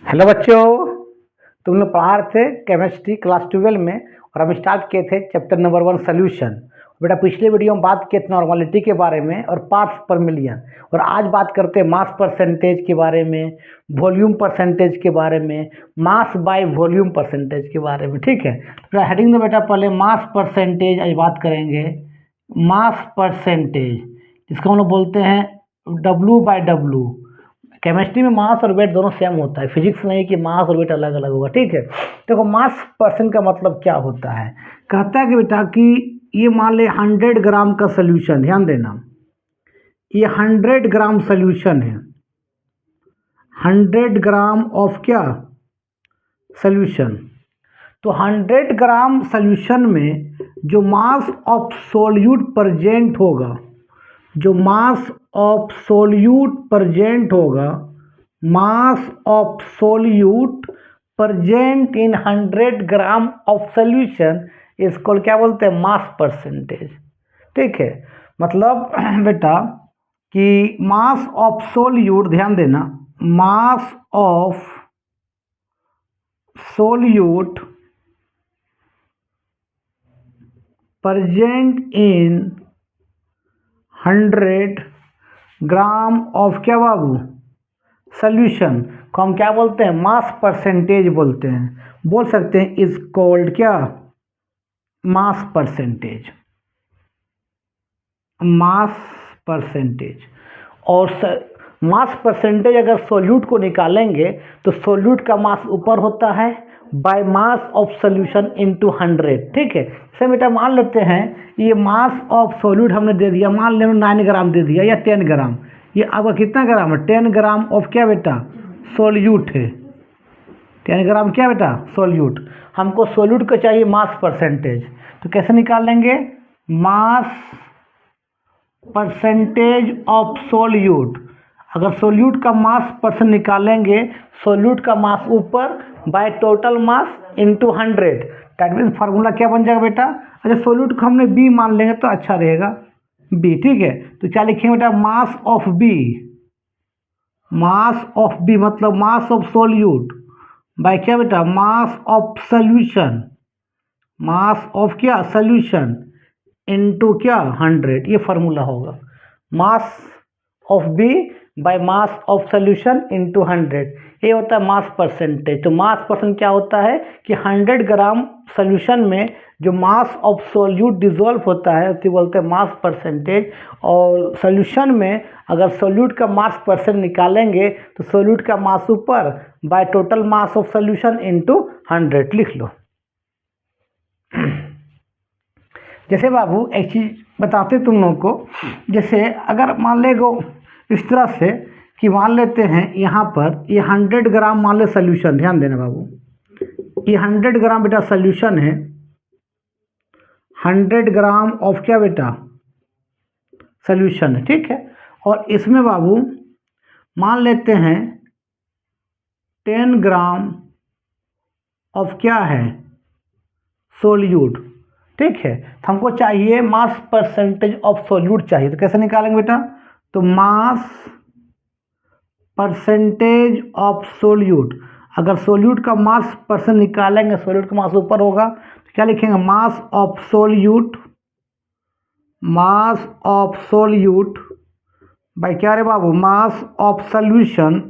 Hello बच्चों। तुम लोग पढ़ा रहे थे केमिस्ट्री क्लास 12 में और हम स्टार्ट किए थे चैप्टर नंबर 1 सोल्यूशन। बेटा पिछले वीडियो में बात किए थे नॉर्मलिटी के बारे में और पार्ट्स पर मिलियन, और आज बात करते हैं मास परसेंटेज के बारे में, वॉल्यूम परसेंटेज के बारे में, मास बाय वॉल्यूम परसेंटेज के बारे में। ठीक है, तो हेडिंग में बेटा पहले मास परसेंटेज आज बात करेंगे। मास परसेंटेज जिसको हम लोग बोलते हैं W/W। केमिस्ट्री में मास और वेट दोनों सेम होता है, फिजिक्स नहीं कि मास और वेट अलग अलग होगा। ठीक है, देखो मास परसेंट का मतलब क्या होता है। कहता है कि बेटा कि ये मान ले 100 ग्राम का सोल्यूशन, ध्यान देना ये 100 ग्राम सोल्यूशन है। 100 ग्राम ऑफ क्या सोल्यूशन। तो 100 ग्राम सोल्यूशन में जो मास ऑफ सोल्यूट प्रेजेंट होगा, जो मास ऑफ सोल्यूट प्रेजेंट होगा, mass of solute present in 100 gram of solution, इसको क्या बोलते हैं, मास परसेंटेज। ठीक है, मतलब बेटा कि मास ऑफ सोल्यूट, ध्यान देना, मास of solute present in 100 gram of क्या बाबू सोल्यूशन को हम क्या बोलते हैं, मास परसेंटेज बोलते हैं। बोल सकते हैं इज कॉल्ड क्या, मास परसेंटेज, मास परसेंटेज। और मास परसेंटेज अगर सोल्यूट को निकालेंगे तो सोल्यूट का मास ऊपर होता है bye mass of solution into 100। ठीक है, जैसे बेटा मान लेते हैं ये मास ऑफ सोल्यूट हमने दे दिया, मान लें 9 ग्राम दे दिया या 10 ग्राम, ये आपका कितना ग्राम है, 10 ग्राम ऑफ क्या बेटा सोल्यूट है। 10 ग्राम क्या बेटा सोल्यूट। हमको सोल्यूट का चाहिए मास परसेंटेज, तो कैसे निकाल लेंगे, मास परसेंटेज ऑफ सोल्यूट। अगर सोल्यूट का मास परसेंट निकालेंगे, सोल्यूट का मास ऊपर by total mass into 100, that means formula क्या बन जाएगा बेटा। अच्छा सोल्यूट को हमने बी मान लेंगे तो अच्छा रहेगा, बी। ठीक है, तो क्या लिखेंगे बेटा, mass of B, mass of B मतलब मास ऑफ सोल्यूट बाय क्या बेटा, mass of solution, mass of क्या सोल्यूशन इनटू क्या 100, ये फार्मूला होगा। Mass of B by mass of solution into 100, ये होता है मास परसेंटेज। तो मास परसेंट क्या होता है कि 100 ग्राम सोल्यूशन में जो मास ऑफ सोल्यूट डिजोल्व होता है उसे बोलते हैं मास परसेंटेज। और सोल्यूशन में अगर सोल्यूट का मास परसेंट निकालेंगे तो सोल्यूट का मास ऊपर by total mass of solution into 100, लिख लो। जैसे बाबू एक चीज़ बताते तुम लोगों को, जैसे अगर मान ले गो इस तरह से कि मान लेते हैं यहाँ पर ये 100 ग्राम मान ले सोल्यूशन, ध्यान देना बाबू, ये 100 ग्राम बेटा सोल्यूशन है, 100 ग्राम ऑफ क्या बेटा सोल्यूशन है। ठीक है, और इसमें बाबू मान लेते हैं 10 ग्राम ऑफ क्या है सोल्यूट। ठीक है, तो हमको चाहिए मास परसेंटेज ऑफ सोल्यूट चाहिए, तो कैसे निकालेंगे बेटा, तो मास परसेंटेज ऑफ सोल्यूट। अगर सोल्यूट का मास परसेंट निकालेंगे, सोल्यूट का मास ऊपर होगा तो क्या लिखेंगे, mass of solute, mass of solute by क्या रे बाबू, mass of solution,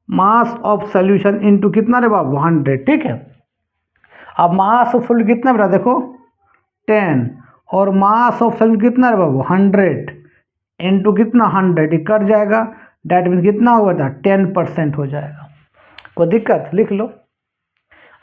mass of solution into कितना रे बाबू 100। ठीक है, अब मास ऑफ सोल्यूट कितना बेटा, देखो 10, और मास ऑफ सोल्यूट कितना है बाबू 100 इनटू कितना 100, ये कट जाएगा, डैट मीन्स कितना होगा बेटा 10% हो जाएगा। कोई दिक्कत, लिख लो।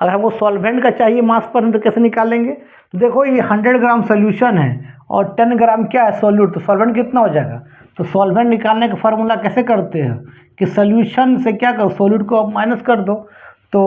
अगर हमको सॉल्वेंट का चाहिए मास परसेंट तो कैसे निकालेंगे, तो देखो ये 100 ग्राम सोल्यूशन है और 10 ग्राम क्या है सोल्यूट, तो सॉल्वेंट कितना हो जाएगा। तो सॉल्वेंट निकालने का फार्मूला कैसे करते हैं कि सोल्यूशन से क्या करो, सोल्यूट को माइनस कर दो, तो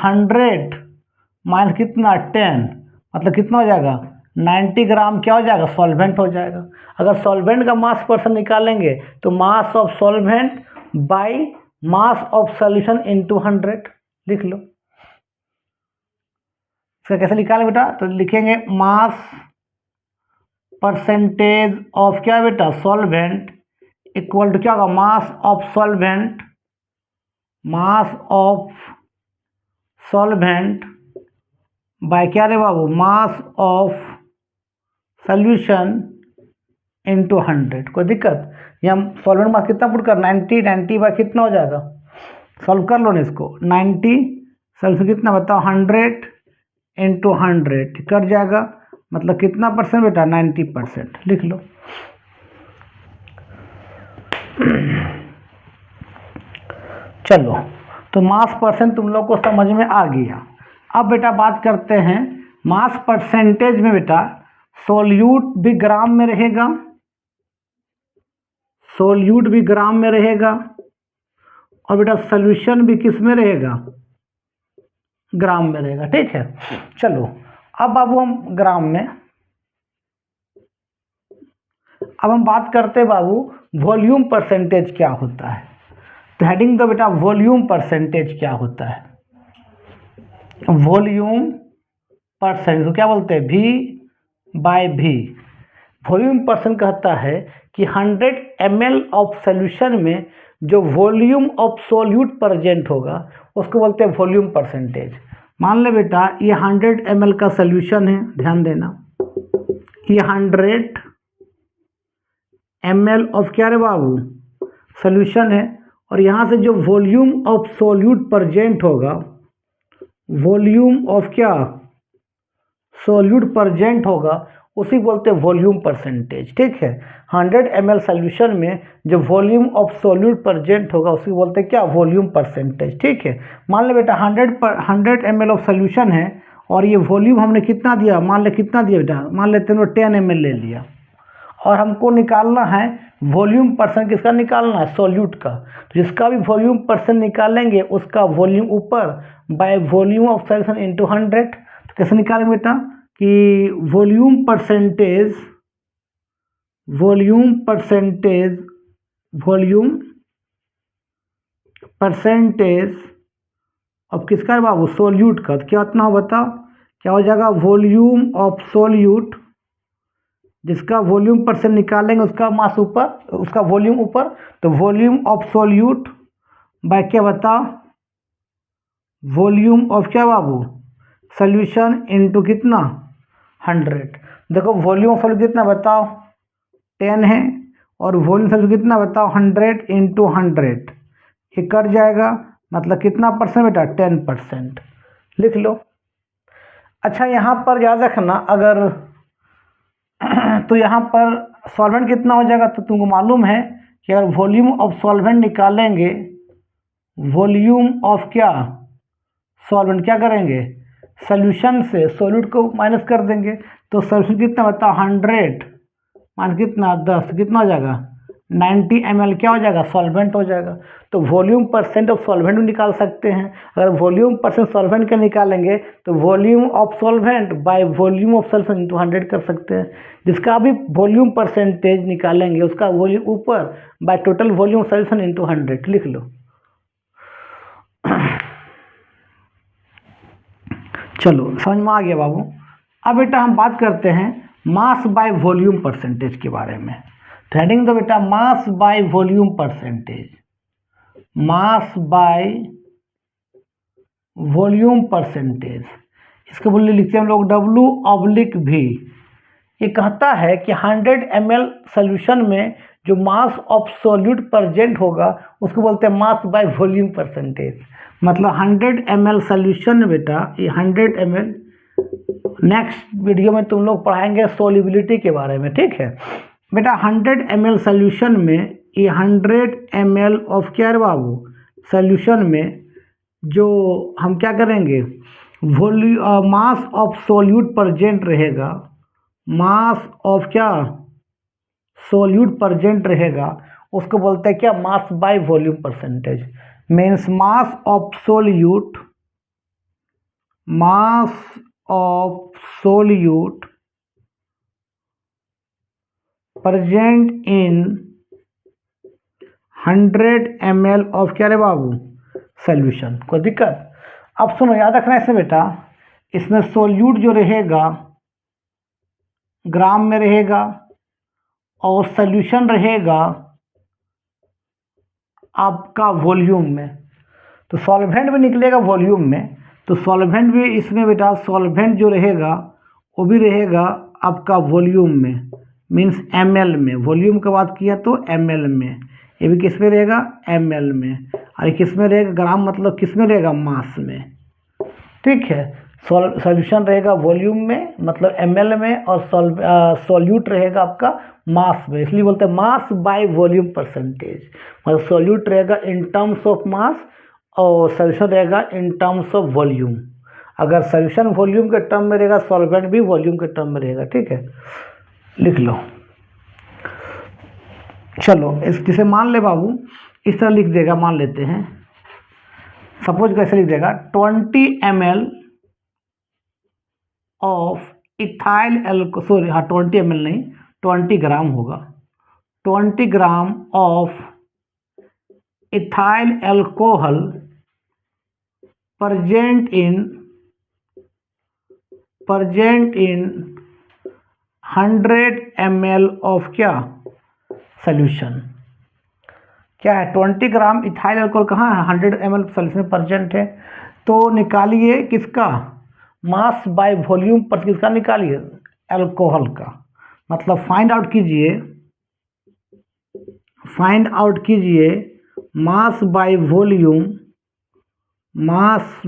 100 माइनस कितना 10, मतलब कितना हो जाएगा 90 ग्राम क्या हो जाएगा सॉल्वेंट हो जाएगा। अगर सॉल्वेंट का मास परसेंट निकालेंगे तो मास of solvent bye mass of solution into 100, लिख लो। फिर कैसे निकालें बेटा, तो लिखेंगे मास परसेंटेज ऑफ क्या बेटा सॉल्वेंट इक्वल टू क्या होगा, mass of solvent mass of solvent by क्या रे बाबू, मास ऑफ सोल्यूशन इंटू 100। कोई दिक्कत? ये हम सॉल्वेंट मास कितना पुट कर, 90, 90 बाय कितना हो जाएगा, सॉल्व कर लो ना इसको, 90 सॉल्यूशन कितना बताओ, 100 इंटू 100 कट जाएगा, मतलब कितना परसेंट बेटा, 90%। लिख लो। चलो, तो मास परसेंट तुम लोग को समझ में आ गया। अब बेटा बात करते हैं मास परसेंटेज में। बेटा सोल्यूट भी ग्राम में रहेगा, सोल्यूट भी ग्राम में रहेगा, और बेटा सोल्यूशन भी किस में रहेगा, ग्राम में रहेगा। ठीक है, चलो अब बाबू हम ग्राम में, अब हम बात करते हैं बाबू वॉल्यूम परसेंटेज क्या होता है। तो हेडिंग दो बेटा, वॉल्यूम परसेंटेज क्या होता है। वॉल्यूम परसेंट को क्या बोलते हैं, V by V। Volume percent कहता है कि 100 ml ऑफ सोल्यूशन में जो वॉल्यूम ऑफ सोल्यूट प्रेजेंट होगा उसको बोलते हैं वॉल्यूम परसेंटेज। मान ले बेटा ये 100 ml का सोल्यूशन है, ध्यान देना, ये 100 ml ऑफ क्या रे बाबू, सोल्यूशन है, और यहाँ से जो वॉल्यूम ऑफ सोल्यूट प्रेजेंट होगा, वॉल्यूम ऑफ क्या सोल्यूट प्रेजेंट होगा, उसी बोलते हैं वॉल्यूम परसेंटेज। ठीक है, 100 ml सोल्यूशन में जो वॉल्यूम ऑफ सोल्यूट प्रेजेंट होगा उसी बोलते हैं क्या, वॉल्यूम परसेंटेज। ठीक है, मान ले बेटा 100 ml ऑफ सोल्यूशन है, और ये वॉल्यूम हमने कितना दिया, मान ले कितना दिया बेटा, मान लेते हैं 10 ml ले लिया, और हमको निकालना है वॉल्यूम परसेंट, किसका निकालना है, सोल्यूट का। तो जिसका भी वॉल्यूम परसेंट निकालेंगे उसका वॉल्यूम ऊपर by volume of solution into 100। तो कैसे निकालेंगे बेटा कि volume percentage, volume percentage, volume percentage अब किसका है बाबू, सोल्यूट का। तो क्या इतना हो बताओ, क्या हो जाएगा, वॉल्यूम ऑफ सोल्यूट, जिसका वॉल्यूम परसेंट निकालेंगे उसका मास ऊपर, उसका वॉल्यूम ऊपर, तो वॉल्यूम ऑफ सोल्यूट बाय क्या बताओ, वॉल्यूम ऑफ क्या बाबू, सोल्यूशन इनटू कितना, 100। देखो वॉल्यूम ऑफ सोल्यूट कितना बताओ, 10 है, और वॉल्यूम सोल्यूट कितना बताओ, 100 इंटू 100, ये कट जाएगा, मतलब कितना परसेंट बेटा, 10%। लिख लो। अच्छा यहाँ पर याद रखना, अगर तो यहाँ पर सॉल्वेंट कितना हो जाएगा, तो तुमको मालूम है कि अगर वॉल्यूम ऑफ सॉल्वेंट निकालेंगे, वॉल्यूम ऑफ क्या सॉल्वेंट, क्या करेंगे, सोल्यूशन से सोल्यूट को माइनस कर देंगे, तो सोल्यूशन कितना बताओ, 100 मान कितना 10, कितना हो जाएगा, 90 ml क्या हो जाएगा, सॉल्वेंट हो जाएगा। तो वॉल्यूम परसेंट ऑफ सॉल्वेंट भी निकाल सकते हैं। अगर वॉल्यूम परसेंट सॉल्वेंट का निकालेंगे तो volume of solvent bye volume of solution into 100 कर सकते हैं। जिसका भी वॉल्यूम परसेंटेज निकालेंगे उसका वॉल्यूम ऊपर by total volume of solution into 100। लिख लो। चलो समझ में आ गया बाबू। अब बेटा हम बात करते हैं मास बाय वॉल्यूम परसेंटेज के बारे में। हेडिंग दो बेटा, मास by volume percentage, mass by volume percentage, इसको बोलिए लिखते हैं हम लोग W/V। ये कहता है कि 100 ml सोल्यूशन में जो मास ऑफ सोल्यूट प्रेजेंट होगा उसको बोलते हैं मास बाय वॉल्यूम परसेंटेज। मतलब 100 ml सोल्यूशन में बेटा, ये 100 ml, नेक्स्ट वीडियो में तुम लोग पढ़ाएंगे सोल्यूबिलिटी के बारे में। ठीक है बेटा, 100 ml सोल्यूशन में, ये 100 ml ऑफ क्या है बाबू, सोल्यूशन में जो हम क्या करेंगे, मास ऑफ सोल्यूट प्रेजेंट रहेगा, मास ऑफ क्या सोल्यूट प्रेजेंट रहेगा, उसको बोलते हैं क्या, मास by volume percentage. Means mass of solute, mass of solute present in 100 ml of क्या रे बाबू, सोल्यूशन। कोई दिक्कत? अब सुनो, याद रखना इसमें बेटा, इसमें सोल्यूट जो रहेगा ग्राम में रहेगा और सोल्यूशन रहेगा आपका वॉल्यूम में। तो सॉल्वेंट भी निकलेगा वॉल्यूम में, तो सॉल्वेंट भी इसमें बेटा सॉल्वेंट जो रहेगा वो भी रहेगा आपका वॉल्यूम में, मीन्स ml में। वॉल्यूम की बात किया तो ml में, ये भी किस में रहेगा ml में, और किस में रहेगा ग्राम मतलब किस में रहेगा मास में, ठीक है। सॉल्यूशन रहेगा वॉल्यूम में मतलब ml में, और सॉल्यूट रहेगा आपका मास में, इसलिए बोलते हैं मास बाय वॉल्यूम परसेंटेज। मतलब सॉल्यूट रहेगा इन टर्म्स ऑफ मास और सॉल्यूशन रहेगा इन टर्म्स ऑफ वॉल्यूम। अगर सॉल्यूशन वॉल्यूम के टर्म में रहेगा, सॉल्वेंट भी वॉल्यूम के टर्म में रहेगा, ठीक है। लिख लो, चलो इस जिसे मान ले बाबू इस तरह लिख देगा, मान लेते हैं सपोज कैसे लिख देगा 20 ml ऑफ इथाइल सॉरी हाँ 20 ml नहीं 20 ग्राम होगा, 20 gram of ethyl alcohol present in 100 ml of क्या सोल्यूशन। क्या है 20 ग्राम इथाइल अल्कोहल कहाँ है 100 ml सोल्यूशन प्रेजेंट है, तो निकालिए किसका मास बाय वॉल्यूम पर, किसका निकालिए अल्कोहल का। मतलब फाइंड आउट कीजिए मास by volume, mass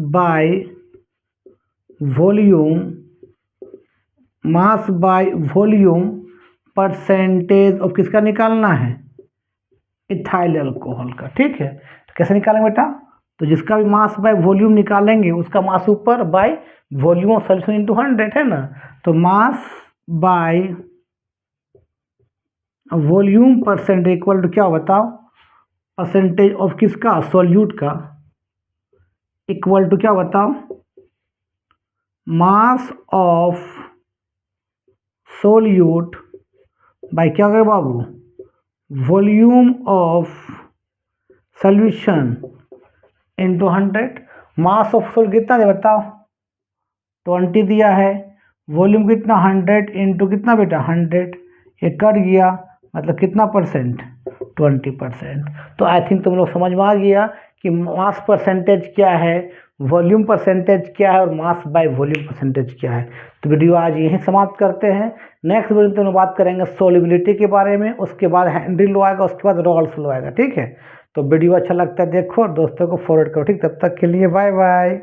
by volume percentage of किसका निकालना है इथाइल अल्कोहल का, ठीक है। तो कैसे निकालेंगे बेटा, तो जिसका भी मास बाय वॉल्यूम निकालेंगे उसका मास ऊपर by volume of solution into 100 है ना, तो mass by volume percentage equal to क्या बताओ, परसेंटेज ऑफ किसका सॉल्यूट का इक्वल टू क्या बताओ, मास ऑफ सोल्यूट बाय क्या करें बाबू volume of solution into 100। Mass of solute कितना है बताओ 20 दिया है, वॉल्यूम कितना 100 इंटू कितना बेटा 100, ये कट गया मतलब कितना परसेंट 20%। तो आई थिंक तुम लोग समझ में आ गया कि मास परसेंटेज क्या है, वॉल्यूम परसेंटेज क्या है और मास बाय वॉल्यूम परसेंटेज क्या है। तो वीडियो आज यहीं समाप्त करते हैं। नेक्स्ट वीडियो में तो बात करेंगे सोलिबिलिटी के बारे में, उसके बाद हेनरी लॉ आएगा, उसके बाद रॉल्स लॉ आएगा, ठीक है। तो वीडियो अच्छा लगता है देखो, दोस्तों को फॉरवर्ड करो, ठीक। तब तक के लिए बाय बाय।